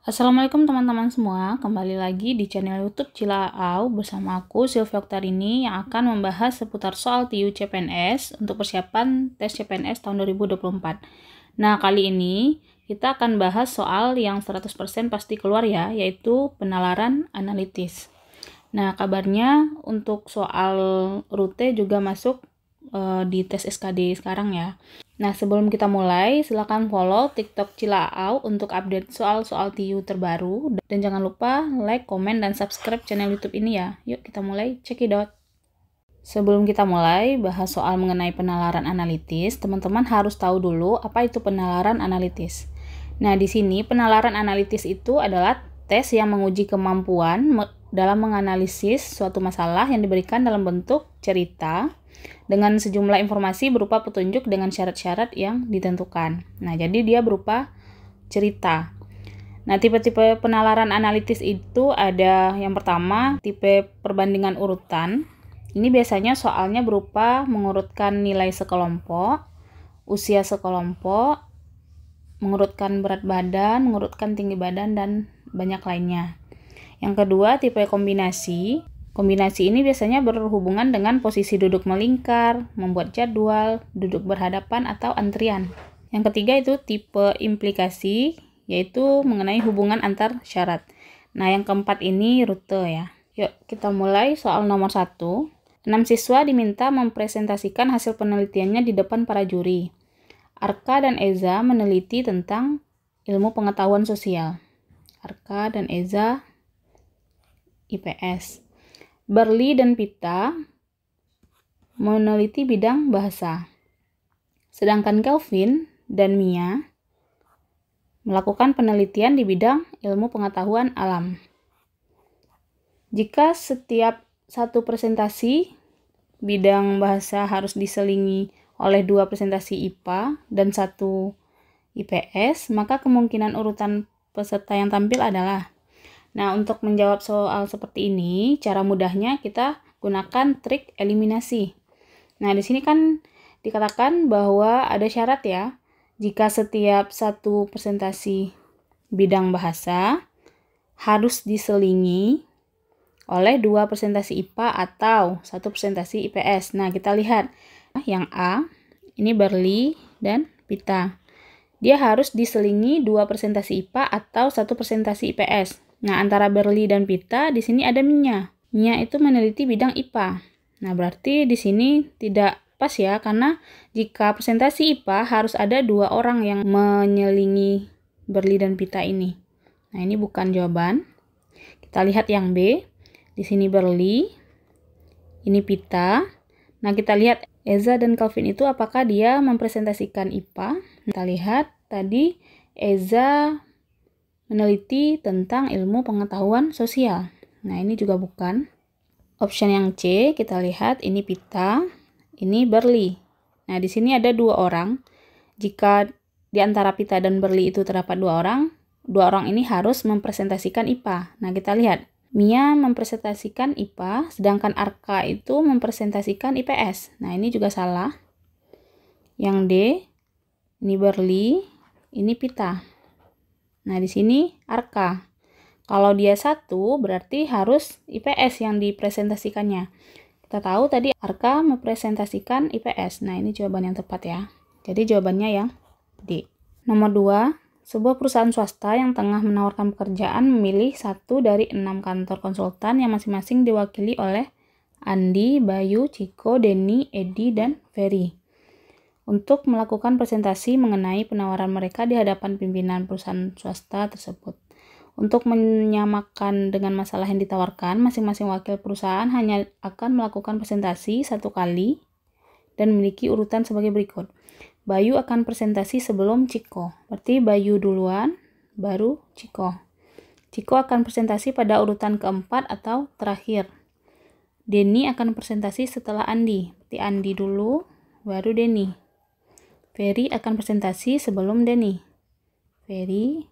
Assalamualaikum teman-teman semua, kembali lagi di channel YouTube Cilaau bersama aku Sylvia Oktarini yang akan membahas seputar soal TIU CPNS untuk persiapan tes CPNS tahun 2024. Nah, kali ini kita akan bahas soal yang 100% pasti keluar ya, yaitu penalaran analitis. Nah, kabarnya untuk soal rute juga masuk di tes SKD sekarang ya. Nah, sebelum kita mulai, silakan follow TikTok Cilaau untuk update soal-soal TIU terbaru. Dan jangan lupa like, komen, dan subscribe channel YouTube ini ya. Yuk kita mulai, check it out. Sebelum kita mulai bahas soal mengenai penalaran analitis, teman-teman harus tahu dulu apa itu penalaran analitis. Nah, di sini penalaran analitis itu adalah tes yang menguji kemampuan dalam menganalisis suatu masalah yang diberikan dalam bentuk cerita, dengan sejumlah informasi berupa petunjuk dengan syarat-syarat yang ditentukan. Nah, jadi dia berupa cerita. Nah, tipe-tipe penalaran analitis itu ada yang pertama, tipe perbandingan urutan. Ini biasanya soalnya berupa mengurutkan nilai sekelompok, usia sekelompok, mengurutkan berat badan, mengurutkan tinggi badan, dan banyak lainnya. Yang kedua, tipe kombinasi. Kombinasi ini biasanya berhubungan dengan posisi duduk melingkar, membuat jadwal, duduk berhadapan, atau antrian. Yang ketiga itu tipe implikasi, yaitu mengenai hubungan antar syarat. Nah, yang keempat ini rute ya. Yuk, kita mulai soal nomor 1. 6 siswa diminta mempresentasikan hasil penelitiannya di depan para juri. Arka dan Eza meneliti tentang ilmu pengetahuan sosial. Arka dan Eza IPS. Berli dan Pita meneliti bidang bahasa. Sedangkan Kelvin dan Mia melakukan penelitian di bidang ilmu pengetahuan alam. Jika setiap satu presentasi bidang bahasa harus diselingi oleh 2 presentasi IPA dan 1 IPS, maka kemungkinan urutan peserta yang tampil adalah. Nah, untuk menjawab soal seperti ini, cara mudahnya kita gunakan trik eliminasi. Nah, di sini kan dikatakan bahwa ada syarat ya, jika setiap satu presentasi bidang bahasa harus diselingi oleh 2 presentasi IPA atau 1 presentasi IPS. Nah, kita lihat yang A, ini Berli dan Pita. Dia harus diselingi 2 presentasi IPA atau 1 presentasi IPS. Nah, antara Berli dan Pita di sini ada Mia. Mia itu meneliti bidang IPA. Nah, berarti di sini tidak pas ya, karena jika presentasi IPA harus ada 2 orang yang menyelingi Berli dan Pita ini. Nah, ini bukan jawaban. Kita lihat yang B. Di sini Berli, ini Pita. Nah, kita lihat Eza dan Kelvin itu apakah dia mempresentasikan IPA. Kita lihat tadi Eza meneliti tentang ilmu pengetahuan sosial. Nah, ini juga bukan. Option yang C, kita lihat ini Pita, ini Berli. Nah, di sini ada 2 orang. Jika di antara Pita dan Berli itu terdapat 2 orang, 2 orang ini harus mempresentasikan IPA. Nah, kita lihat. Mia mempresentasikan IPA, sedangkan Arka itu mempresentasikan IPS. Nah, ini juga salah. Yang D, ini Berli, ini Pita. Nah, di sini Arka. Kalau dia 1, berarti harus IPS yang dipresentasikannya. Kita tahu tadi Arka mempresentasikan IPS. Nah, ini jawaban yang tepat ya. Jadi jawabannya yang D. Nomor 2, sebuah perusahaan swasta yang tengah menawarkan pekerjaan memilih 1 dari 6 kantor konsultan yang masing-masing diwakili oleh Andi, Bayu, Ciko, Denny, Edi, dan Ferry untuk melakukan presentasi mengenai penawaran mereka di hadapan pimpinan perusahaan swasta tersebut. Untuk menyamakan dengan masalah yang ditawarkan, masing-masing wakil perusahaan hanya akan melakukan presentasi 1 kali dan memiliki urutan sebagai berikut. Bayu akan presentasi sebelum Ciko. Berarti Bayu duluan, baru Ciko. Ciko akan presentasi pada urutan keempat atau terakhir. Denny akan presentasi setelah Andi. Berarti Andi dulu, baru Denny. Ferry akan presentasi sebelum Denny. Ferry,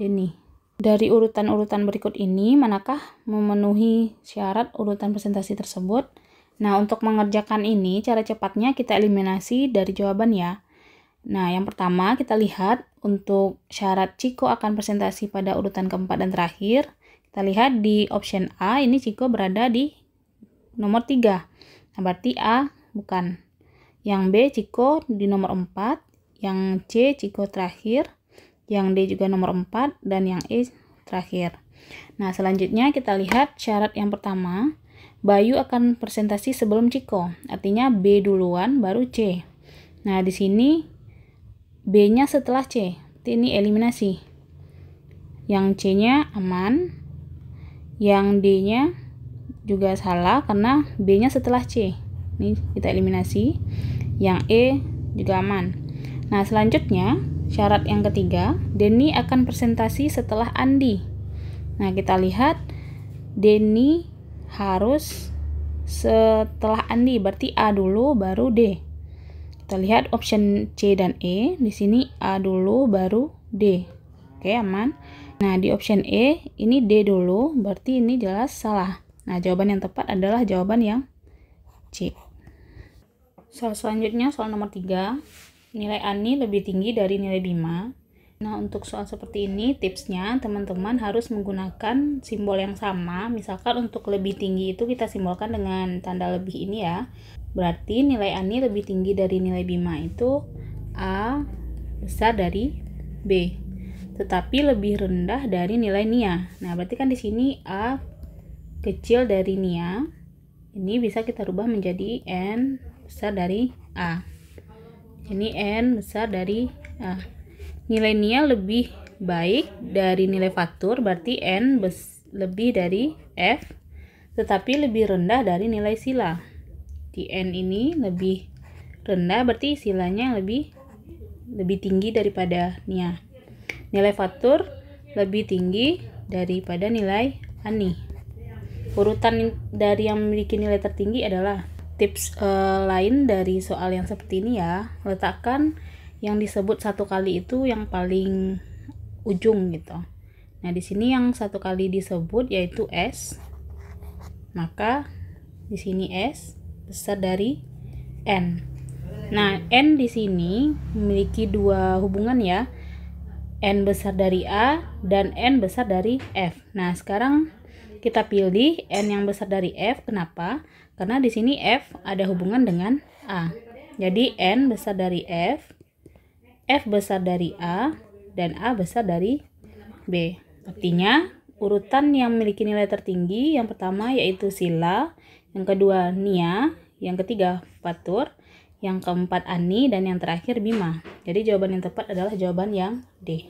Denny. Dari urutan-urutan berikut ini, manakah memenuhi syarat urutan presentasi tersebut? Nah, untuk mengerjakan ini, cara cepatnya kita eliminasi dari jawaban ya. Nah, yang pertama kita lihat untuk syarat Ciko akan presentasi pada urutan keempat dan terakhir. Kita lihat di option A, ini Ciko berada di nomor 3. Nah, berarti A bukan. Yang B, Ciko di nomor 4. Yang C, Ciko terakhir. Yang D juga nomor 4. Dan yang E terakhir. Nah, selanjutnya kita lihat syarat yang pertama. Bayu akan presentasi sebelum Ciko. Artinya B duluan, baru C. Nah, di sini B-nya setelah C. Ini eliminasi. Yang C-nya aman. Yang D-nya juga salah karena B-nya setelah C. Ini kita eliminasi. Yang E juga aman. Nah, selanjutnya syarat yang ketiga, Denny akan presentasi setelah Andi. Nah, kita lihat Denny harus setelah Andi, berarti A dulu baru D. Kita lihat option C dan E. Di sini A dulu baru D. Oke, aman. Nah, di option E ini D dulu, berarti ini jelas salah. Nah, jawaban yang tepat adalah jawaban yang C. Soal selanjutnya, soal nomor 3. Nilai Ani lebih tinggi dari nilai Bima. Nah, untuk soal seperti ini, tipsnya teman-teman harus menggunakan simbol yang sama. Misalkan untuk lebih tinggi itu kita simbolkan dengan tanda lebih ini ya. Berarti nilai Ani lebih tinggi dari nilai Bima itu A besar dari B. Tetapi lebih rendah dari nilai Nia. Nah, berarti kan di sini A kecil dari Nia. Ini bisa kita rubah menjadi N besar dari A. Ini N besar dari A. Nilai Nia lebih baik dari nilai faktur, berarti N lebih dari F, tetapi lebih rendah dari nilai sila. Di N ini lebih rendah, berarti silanya lebih tinggi daripada Nia. Nilai faktur lebih tinggi daripada nilai Ani. Urutan dari yang memiliki nilai tertinggi adalah tips lain dari soal yang seperti ini ya. Letakkan yang disebut satu kali itu yang paling ujung gitu. Nah, di sini yang satu kali disebut yaitu S. Maka di sini S besar dari N. Nah, N di sini memiliki dua hubungan ya. N besar dari A dan N besar dari F. Nah, sekarang kita pilih N yang besar dari F. Kenapa? Karena di sini F ada hubungan dengan A. Jadi N besar dari F, F besar dari A, dan A besar dari B. Artinya, urutan yang memiliki nilai tertinggi yang pertama yaitu sila, yang kedua Nia, yang ketiga faktur, yang keempat Ani, dan yang terakhir Bima. Jadi jawaban yang tepat adalah jawaban yang D.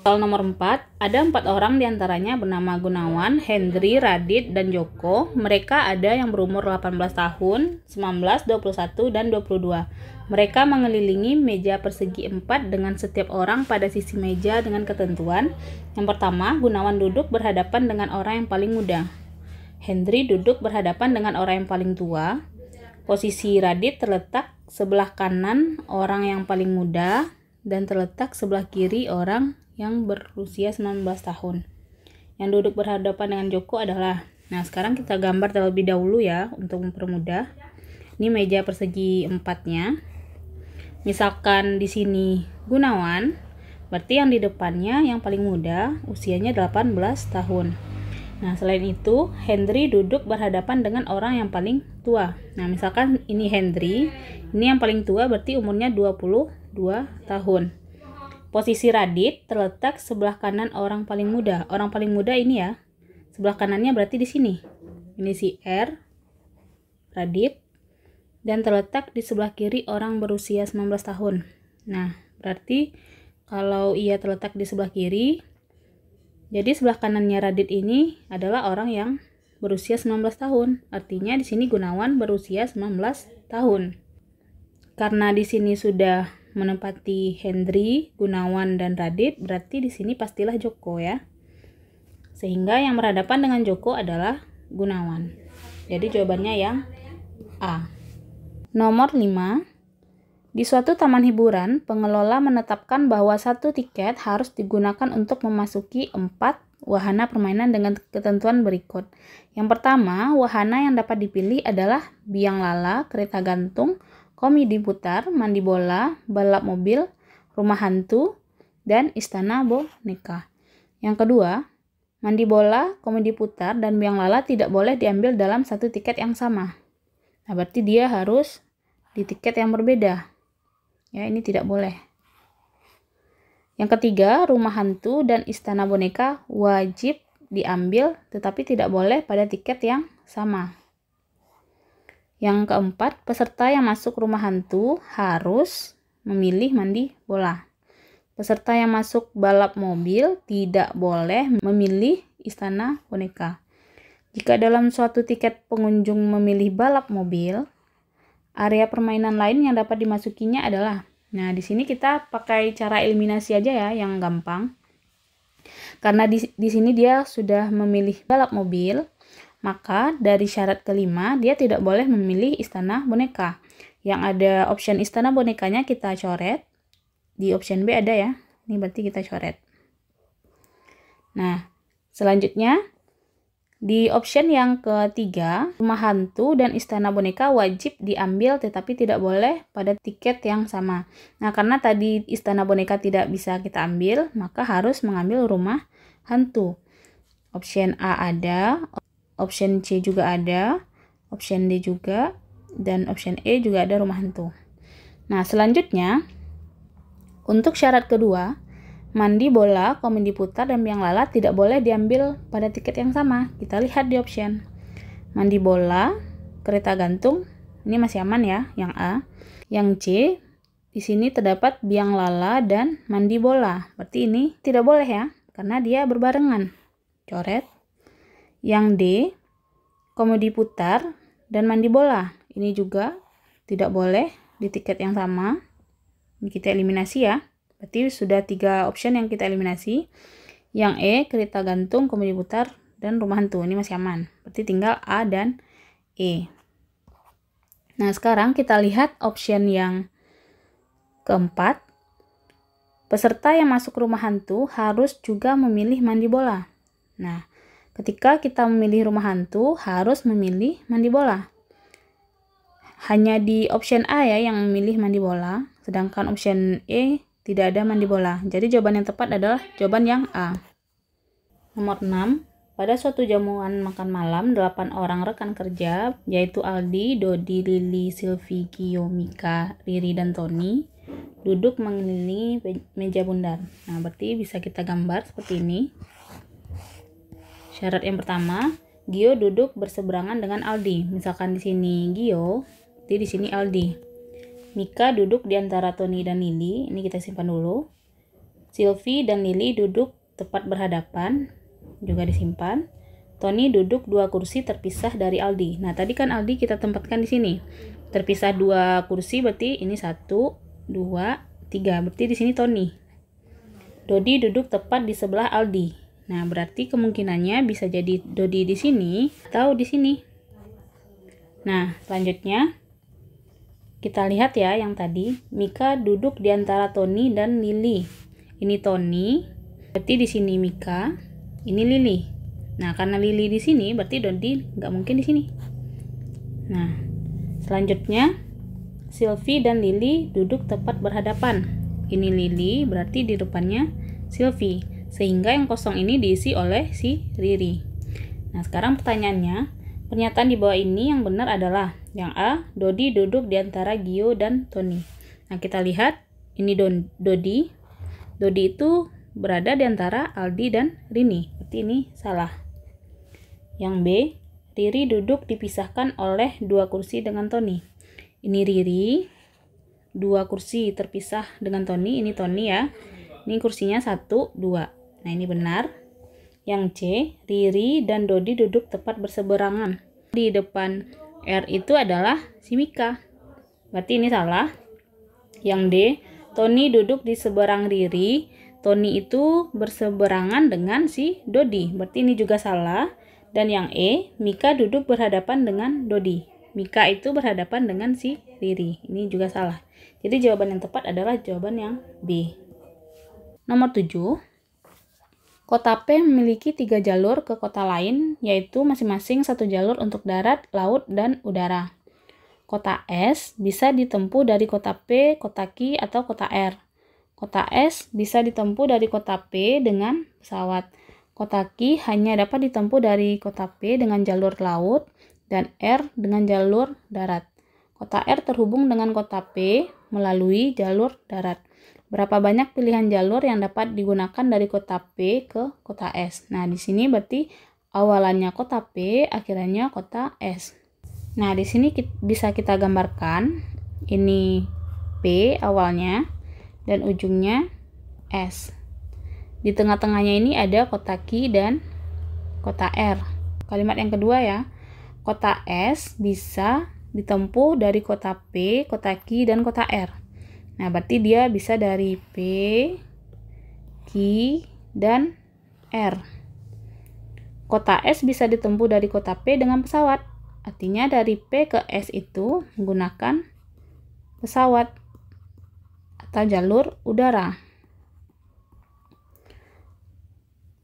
Soal nomor 4, ada 4 orang diantaranya bernama Gunawan, Hendri, Radit, dan Joko. Mereka ada yang berumur 18 tahun, 19, 21, dan 22. Mereka mengelilingi meja persegi 4 dengan setiap orang pada sisi meja dengan ketentuan. Yang pertama, Gunawan duduk berhadapan dengan orang yang paling muda. Hendri duduk berhadapan dengan orang yang paling tua. Posisi Radit terletak sebelah kanan orang yang paling muda dan terletak sebelah kiri orang yang berusia 19 tahun. Yang duduk berhadapan dengan Joko adalah, nah sekarang kita gambar terlebih dahulu ya untuk mempermudah. Ini meja persegi 4-nya. Misalkan di sini Gunawan, berarti yang di depannya yang paling muda usianya 18 tahun. Nah, selain itu Hendri duduk berhadapan dengan orang yang paling tua. Nah, misalkan ini Hendri, ini yang paling tua berarti umurnya 22 tahun. Posisi Radit terletak sebelah kanan orang paling muda. Orang paling muda ini ya. Sebelah kanannya berarti di sini. Ini si R, Radit, dan terletak di sebelah kiri orang berusia 19 tahun. Nah, berarti kalau ia terletak di sebelah kiri, jadi sebelah kanannya Radit ini adalah orang yang berusia 19 tahun. Artinya di sini Gunawan berusia 19 tahun. Karena di sini sudah menempati Hendri, Gunawan, dan Radit, berarti di sini pastilah Joko ya. Sehingga yang berhadapan dengan Joko adalah Gunawan. Jadi jawabannya yang A. Nomor 5. Di suatu taman hiburan, pengelola menetapkan bahwa satu tiket harus digunakan untuk memasuki 4 wahana permainan dengan ketentuan berikut. Yang pertama, wahana yang dapat dipilih adalah biang lala, kereta gantung, komedi putar, mandi bola, balap mobil, rumah hantu, dan istana boneka. Yang kedua, mandi bola, komedi putar, dan biang lala tidak boleh diambil dalam satu tiket yang sama. Nah, berarti dia harus di tiket yang berbeda. Ya, ini tidak boleh. Yang ketiga, rumah hantu dan istana boneka wajib diambil, tetapi tidak boleh pada tiket yang sama. Yang keempat, peserta yang masuk rumah hantu harus memilih mandi bola. Peserta yang masuk balap mobil tidak boleh memilih istana boneka. Jika dalam suatu tiket pengunjung memilih balap mobil, area permainan lain yang dapat dimasukinya adalah, nah di sini kita pakai cara eliminasi aja ya, yang gampang. Karena di sini dia sudah memilih balap mobil, maka dari syarat kelima dia tidak boleh memilih istana boneka. Yang ada option istana bonekanya kita coret. Di option B ada ya. Ini berarti kita coret. Nah, selanjutnya di option yang ketiga, rumah hantu dan istana boneka wajib diambil tetapi tidak boleh pada tiket yang sama. Nah, karena tadi istana boneka tidak bisa kita ambil, maka harus mengambil rumah hantu. Option A ada, option C juga ada, option D juga, dan option E juga ada rumah hantu. Nah, selanjutnya untuk syarat kedua, mandi bola, komedi putar, dan biang lala tidak boleh diambil pada tiket yang sama. Kita lihat di option. Mandi bola, kereta gantung, ini masih aman ya, yang A. Yang C, di sini terdapat biang lala dan mandi bola. Berarti ini tidak boleh ya, karena dia berbarengan. Coret. Yang D, komedi putar dan mandi bola. Ini juga tidak boleh di tiket yang sama. Ini kita eliminasi ya. Berarti sudah 3 option yang kita eliminasi. Yang E, kereta gantung, komedi putar, dan rumah hantu. Ini masih aman. Berarti tinggal A dan E. Nah, sekarang kita lihat option yang keempat. Peserta yang masuk rumah hantu harus juga memilih mandi bola. Nah, ketika kita memilih rumah hantu, harus memilih mandi bola. Hanya di option A ya yang memilih mandi bola, sedangkan option E tidak ada mandi bola. Jadi jawaban yang tepat adalah jawaban yang A. Nomor 6. Pada suatu jamuan makan malam, 8 orang rekan kerja, yaitu Aldi, Dodi, Lili, Silvi, Gio, Mika, Riri, dan Tony, duduk mengelilingi meja bundar. Nah, berarti bisa kita gambar seperti ini. Syarat yang pertama, Gio duduk berseberangan dengan Aldi. Misalkan di sini Gio, di sini Aldi. Mika duduk di antara Tony dan Lili. Ini kita simpan dulu. Silvi dan Lili duduk tepat berhadapan. Juga disimpan. Tony duduk 2 kursi terpisah dari Aldi. Nah, tadi kan Aldi kita tempatkan di sini. Terpisah 2 kursi berarti ini 1, 2, 3. Berarti di sini Tony. Dodi duduk tepat di sebelah Aldi. Nah, berarti kemungkinannya bisa jadi Dodi di sini atau di sini. Nah, selanjutnya kita lihat ya yang tadi, Mika duduk di antara Tony dan Lili. Ini Tony, berarti di sini Mika, ini Lili. Nah, karena Lili di sini, berarti Dodi nggak mungkin di sini. Nah, selanjutnya Silvi dan Lili duduk tepat berhadapan. Ini Lili, berarti di depannya Silvi. Sehingga yang kosong ini diisi oleh si Riri. Nah, sekarang pertanyaannya, pernyataan di bawah ini yang benar adalah yang A, Dodi duduk di antara Gio dan Tony. Nah, kita lihat ini Dodi. Dodi itu berada di antara Aldi dan Rini. Berarti ini salah. Yang B, Riri duduk dipisahkan oleh 2 kursi dengan Tony. Ini Riri, 2 kursi terpisah dengan Tony. Ini Tony ya. Ini kursinya 1, 2. Nah, ini benar. Yang C, Riri dan Dodi duduk tepat berseberangan. Di depan R itu adalah si Mika. Berarti ini salah. Yang D, Tony duduk di seberang Riri. Tony itu berseberangan dengan si Dodi. Berarti ini juga salah. Dan yang E, Mika duduk berhadapan dengan Dodi. Mika itu berhadapan dengan si Riri. Ini juga salah. Jadi jawaban yang tepat adalah jawaban yang B. Nomor 7. Kota P memiliki 3 jalur ke kota lain, yaitu masing-masing 1 jalur untuk darat, laut, dan udara. kota S bisa ditempuh dari kota P, kota Q, atau kota R. Kota S bisa ditempuh dari kota P dengan pesawat. Kota Q hanya dapat ditempuh dari kota P dengan jalur laut dan R dengan jalur darat. Kota R terhubung dengan kota P melalui jalur darat. Berapa banyak pilihan jalur yang dapat digunakan dari kota P ke kota S? Nah, di sini berarti awalannya kota P, akhirannya kota S. Nah, di sini bisa kita gambarkan ini P awalnya dan ujungnya S. Di tengah-tengahnya ini ada kota Q dan kota R. Kalimat yang kedua ya, kota S bisa ditempuh dari kota P, kota Q, dan kota R. Nah, berarti dia bisa dari P, Q, dan R. Kota S bisa ditempuh dari kota P dengan pesawat. Artinya dari P ke S itu menggunakan pesawat atau jalur udara.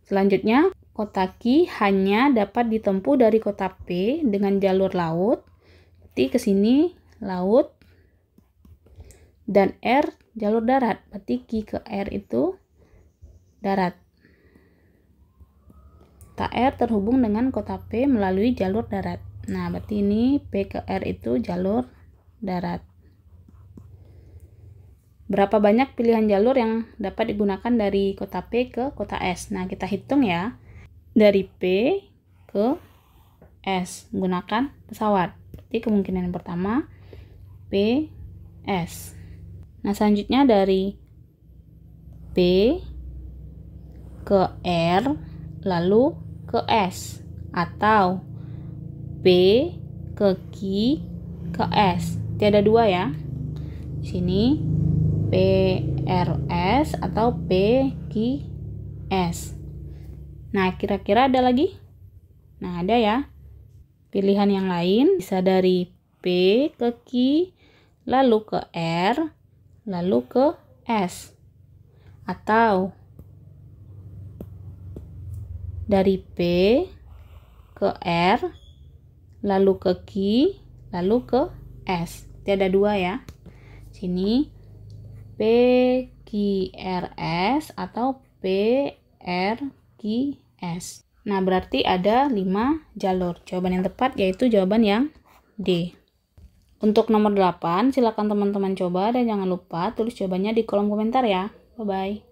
Selanjutnya, kota Q hanya dapat ditempuh dari kota P dengan jalur laut. Berarti ke sini laut, dan R jalur darat. Berarti Q ke R itu darat. Kota R terhubung dengan kota P melalui jalur darat. Nah, berarti ini P ke R itu jalur darat. Berapa banyak pilihan jalur yang dapat digunakan dari kota P ke kota S? Nah, kita hitung ya. Dari P ke S menggunakan pesawat. Berarti kemungkinan yang pertama P, S. Nah, selanjutnya dari P ke R lalu ke S, atau P ke Q ke S. Tiada dua ya. Di sini P R S atau P Q S. Nah, kira-kira ada lagi? Nah, ada ya. Pilihan yang lain bisa dari P ke Q, lalu ke R, lalu ke S. Atau dari P ke R, lalu ke Q, lalu ke S. Tiada dua ya. Sini P Q R S atau P R Q S. Nah, berarti ada 5 jalur. Jawaban yang tepat yaitu jawaban yang D. Untuk nomor 8, silakan teman-teman coba dan jangan lupa tulis jawabannya di kolom komentar ya. Bye-bye.